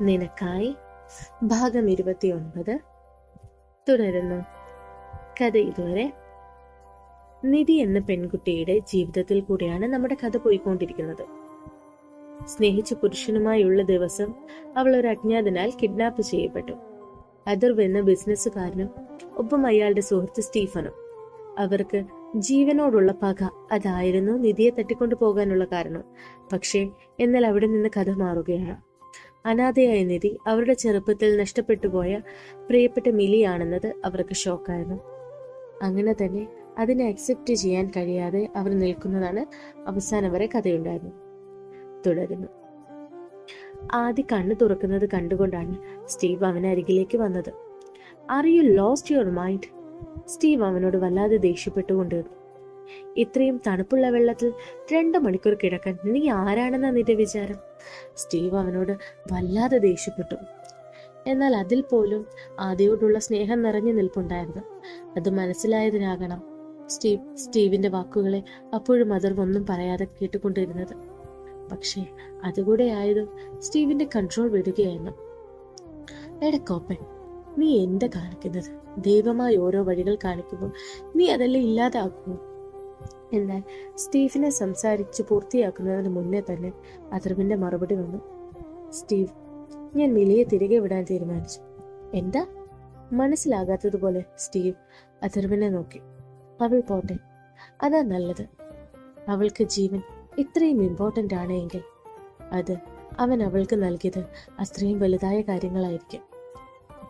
നിനക്കായി ഭാഗം 29 തുടരുന്നു. കഥ ഇതുവരെ നിധി എന്ന പെൺകുട്ടിയുടെ ജീവിതത്തിൽ കൂടിയാണ് നമ്മുടെ കഥ പോയിക്കൊണ്ടിരിക്കുന്നത്. സ്നേഹിച്ച പുരുഷനുമായുള്ള ദിവസം അവൾ ഒരു അജ്ഞാതനാൽ കിഡ്നാപ്പ് ചെയ്യപ്പെട്ടു. അഥർവ് എന്ന ബിസിനസ്സുകാരനും ഒപ്പം അയാളുടെ സുഹൃത്ത് സ്റ്റീഫനും. അവർക്ക് ജീവനോടുള്ള പക അതായിരുന്നു നിധിയെ തട്ടിക്കൊണ്ടു പോകാനുള്ള കാരണം. പക്ഷേ എന്നാൽ അവിടെ നിന്ന് കഥ മാറുകയാണ്. അനാഥയായ നിധി അവരുടെ ചെറുപ്പത്തിൽ നഷ്ടപ്പെട്ടുപോയ പ്രിയപ്പെട്ട മിലിയാണെന്നത് അവർക്ക് ഷോക്കായിരുന്നു. അങ്ങനെ തന്നെ അതിനെ അക്സെപ്റ്റ് ചെയ്യാൻ കഴിയാതെ അവർ നിൽക്കുന്നതാണ് അവസാനം വരെ കഥയുണ്ടായിരുന്നു. തുടരുന്നു. ആദ്യ കണ്ണു തുറക്കുന്നത് കണ്ടുകൊണ്ടാണ് സ്റ്റീവ് അവന് അരികിലേക്ക് വന്നത്. Are you lost your mind? Steve അവനോട് വല്ലാതെ ദേഷ്യപ്പെട്ടുകൊണ്ടിരുന്നു. ഇത്രയും തണുപ്പുള്ള വെള്ളത്തിൽ 2 മണിക്കൂർ കിടക്കാൻ നീ ആരാണെന്ന നിന്റെ വിചാരം? സ്റ്റീവ് അവനോട് വല്ലാതെ ദേഷ്യപ്പെട്ടു. എന്നാൽ അതിൽ പോലും ആദ്യയോടുള്ള സ്നേഹം നിറഞ്ഞു നിൽപ്പുണ്ടായിരുന്നു. അത് മനസ്സിലായതിനാകണം സ്റ്റീവിന്റെ വാക്കുകളെ അപ്പോഴും അഥർവ് ഒന്നും പറയാതെ കേട്ടുകൊണ്ടിരുന്നത്. പക്ഷേ അതുകൂടെ ആയതും സ്റ്റീവിന്റെ കൺട്രോൾ വിടുകയായിരുന്നു. എടക്കോപ്പൻ, നീ എന്താ കാണിക്കുന്നത്? ദൈവമായി ഓരോ വഴികൾ കാണിക്കുമ്പോൾ നീ അതെല്ലാം ഇല്ലാതാക്കുന്നു. എന്നാൽ സ്റ്റീഫിനെ സംസാരിച്ച് പൂർത്തിയാക്കുന്നതിന് മുന്നേ തന്നെ അഥർവിന്റെ മറുപടി വന്നു. സ്റ്റീവ്, ഞാൻ മിലിയെ തിരികെ വിടാൻ തീരുമാനിച്ചു. എന്താ? മനസ്സിലാകാത്തതുപോലെ സ്റ്റീവ് അഥർവിനെ നോക്കി. അവൾ പോട്ടെ, അതാ നല്ലത്. അവൾക്ക് ജീവൻ ഇത്രയും ഇമ്പോർട്ടന്റ് ആണ് എങ്കിൽ അത് അവൻ അവൾക്ക് നൽകിയത് അത്രയും വലുതായ കാര്യങ്ങളായിരിക്കും.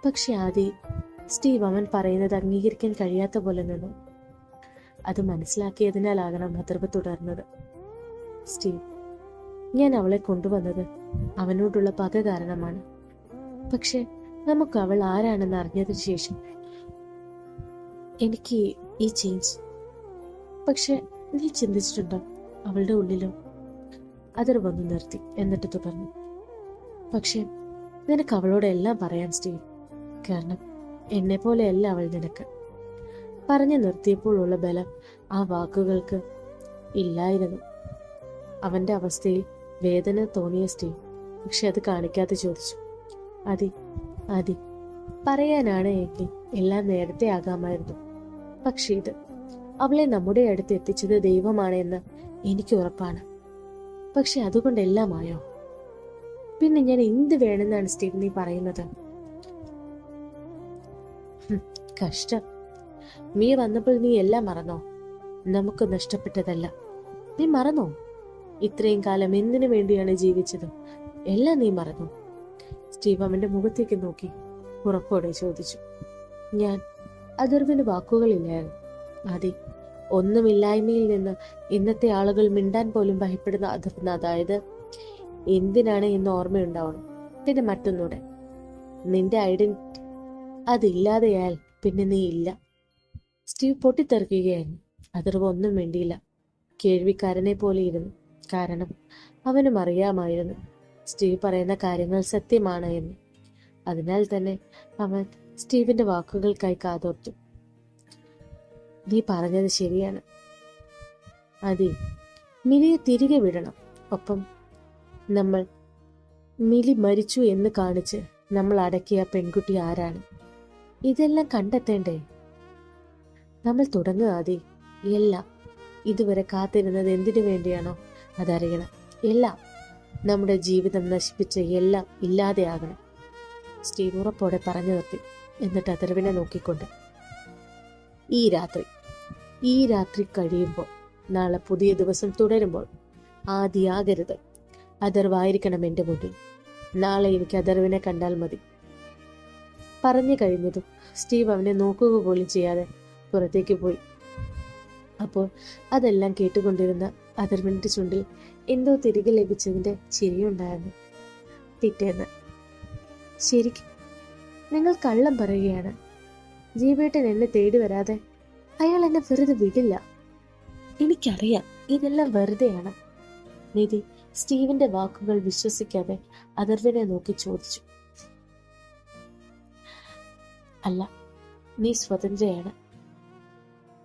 പക്ഷെ ആദ്യം സ്റ്റീവ് അവൻ പറയുന്നത് അംഗീകരിക്കാൻ കഴിയാത്ത പോലെ നിന്നു. അത് മനസ്സിലാക്കിയതിനാലാകണം അഥർവ് തുടർന്നത്. സ്റ്റീവ്, ഞാൻ അവളെ കൊണ്ടുവന്നത് അവനോടുള്ള പക കാരണമാണ്. പക്ഷെ നമുക്ക് അവൾ ആരാണെന്ന് അറിഞ്ഞതിന് ശേഷം എനിക്ക് ഈ ചേഞ്ച്. പക്ഷെ നീ ചിന്തിച്ചിട്ടുണ്ടോ അവളുടെ ഉള്ളിലോ? അഥർവ് ഒന്ന് നിർത്തി, എന്നിട്ട് തുടർന്നു. പക്ഷെ നിനക്ക് അവളോട് എല്ലാം പറയാം സ്റ്റീവ്. കാരണം എന്നെ പോലെയല്ല അവൾ നിനക്ക്. പറഞ്ഞു നിർത്തിയപ്പോൾ ഉള്ള ബലം ആ വാക്കുകൾക്ക് ഇല്ലായിരുന്നു. അവന്റെ അവസ്ഥയിൽ വേദന തോന്നിയ സ്റ്റീവ് പക്ഷെ അത് കാണിക്കാതെ ചോദിച്ചു. അതി പറയാനാണ് എങ്കിൽ എല്ലാം നേരത്തെ ആകാമായിരുന്നു. പക്ഷെ ഇത് അവളെ നമ്മുടെ അടുത്ത് എത്തിച്ചത് ദൈവമാണ് എന്ന് എനിക്ക് ഉറപ്പാണ്. പക്ഷെ അതുകൊണ്ടെല്ലാമായോ? പിന്നെ ഞാൻ എന്ത് വേണമെന്നാണ് സ്റ്റീവ് നീ പറയുന്നത്? കഷ്ടം. നീ വന്നപ്പോൾ നീ എല്ലാം മറന്നോ? നമുക്ക് നഷ്ടപ്പെട്ടതല്ല നീ മറന്നോ? ഇത്രയും കാലം എന്തിനു വേണ്ടിയാണ് ജീവിച്ചത്? എല്ലാം നീ മറന്നു? സ്റ്റീവ് അവന്റെ മുഖത്തേക്ക് നോക്കി ഉറപ്പോടെ ചോദിച്ചു. ഞാൻ അഥർവിന് വാക്കുകളില്ലായിരുന്നു. അതെ, ഒന്നുമില്ലായ്മയിൽ നിന്ന് ഇന്നത്തെ ആളുകൾ മിണ്ടാൻ പോലും ഭയപ്പെടുന്ന അഥർവിന് അതായത് എന്തിനാണ് എന്ന് ഓർമ്മയുണ്ടാവണം. പിന്നെ മറ്റൊന്നൂടെ, നിന്റെ ഐഡന്റിറ്റി അതില്ലാതെയാൽ പിന്നെ നീ ഇല്ല. സ്റ്റീവ് പൊട്ടിത്തെറിക്കുകയായിരുന്നു. അഥർവ് ഒന്നും വേണ്ടിയില്ല, കേൾവിക്കാരനെ പോലെ ഇരുന്നു. കാരണം അവനും അറിയാമായിരുന്നു സ്റ്റീവ് പറയുന്ന കാര്യങ്ങൾ സത്യമാണ് എന്ന്. അതിനാൽ തന്നെ അവൻ സ്റ്റീവിന്റെ വാക്കുകൾക്കായി കാതോർത്തു. നീ പറഞ്ഞത് ശരിയാണ്. അതെ, മിലിയെ തിരികെ വിടണം. ഒപ്പം നമ്മൾ മിലി മരിച്ചു എന്ന് കാണിച്ച് നമ്മൾ അടക്കിയ പെൺകുട്ടി ആരാണ്? ഇതെല്ലാം കണ്ടെത്തേണ്ടേ? നമ്മൾ തുടങ്ങുക ആദി. എല്ലാം ഇതുവരെ കാത്തിരുന്നത് എന്തിനു വേണ്ടിയാണോ അതറിയണം. എല്ലാം നമ്മുടെ ജീവിതം നശിപ്പിച്ച് എല്ലാം ഇല്ലാതെയാകണം. സ്റ്റീവ് ഉറപ്പോടെ പറഞ്ഞു നിർത്തി. എന്നിട്ട് അഥർവിനെ നോക്കിക്കൊണ്ട്, ഈ രാത്രി കഴിയുമ്പോൾ, നാളെ പുതിയ ദിവസം തുടരുമ്പോൾ ആദിയാകരുത്. അഥർവായിരിക്കണം എൻ്റെ മുന്നിൽ. നാളെ എനിക്ക് അഥർവിനെ കണ്ടാൽ മതി. പറഞ്ഞു കഴിഞ്ഞതും സ്റ്റീവ് അവനെ നോക്കുക പോലും ചെയ്യാതെ പുറത്തേക്ക് പോയി. അപ്പോൾ അതെല്ലാം കേട്ടുകൊണ്ടിരുന്ന അഥർവിന്റെ ചുണ്ടിൽ എന്തോ തിരികെ ലഭിച്ചതിന്റെ ചിരിയുണ്ടായിരുന്നു. പിറ്റേന്ന്, ശരിക്കും നിങ്ങൾ കള്ളം പറയുകയാണ്. ജീവേട്ടൻ എന്നെ തേടി വരാതെ അയാൾ എന്നെ വെറുതെ വിടില്ല. എനിക്കറിയാം ഇതെല്ലാം വെറുതെയാണ്. നിധി സ്റ്റീവിന്റെ വാക്കുകൾ വിശ്വസിക്കാതെ അഥർവിനെ നോക്കി ചോദിച്ചു. അല്ല, നീ സ്വതന്ത്രയാണ്.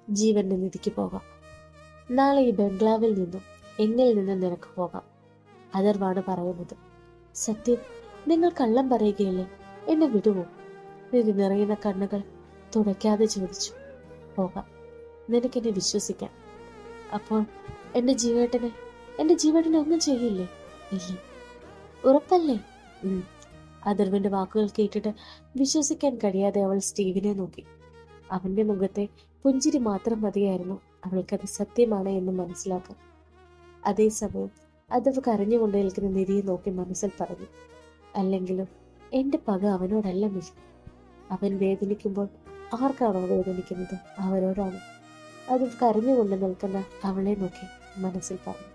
ജീവന്റെ നിധിക്ക് പോകാം. നാളെ ഈ ബംഗ്ലാവിൽ നിന്നും എന്നിൽ നിന്നും നിനക്ക് പോകാം. അഥർവാണ് പറയുന്നത്. സത്യം, നിങ്ങൾ കള്ളം പറയുകയല്ലേ, എന്നെ വിടുവോ? നിധി നിറയുന്ന കണ്ണുകൾ തുടയ്ക്കാതെ ചോദിച്ചു. പോകാം, നിനക്കെന്നെ വിശ്വസിക്കാം. അപ്പോൾ എന്റെ ജീവേട്ടനെ ഒന്നും ചെയ്യില്ലേ? ഇല്ല. ഉറപ്പല്ലേ? അഥർവിന്റെ വാക്കുകൾ കേട്ടിട്ട് വിശ്വസിക്കാൻ കഴിയാതെ അവൾ സ്റ്റീവിനെ നോക്കി. അവന്റെ മുഖത്തെ പുഞ്ചിരി മാത്രം മതിയായിരുന്നു അവൾക്കത് സത്യമാണ് എന്ന് മനസ്സിലാക്കാൻ. അതേസമയം അഥർവ് കരഞ്ഞുകൊണ്ട് നിൽക്കുന്ന നിധിയെ നോക്കി മനസ്സിൽ പറഞ്ഞു, അല്ലെങ്കിലും എന്റെ പക അവനോടല്ല മിഷ. അവൻ വേദനിക്കുമ്പോൾ ആർക്കാണോ വേദനിക്കുന്നത് അവരോടാണ്. അത് കരഞ്ഞുകൊണ്ട് നിൽക്കുന്ന അവളെ നോക്കി മനസ്സിൽ പറഞ്ഞു.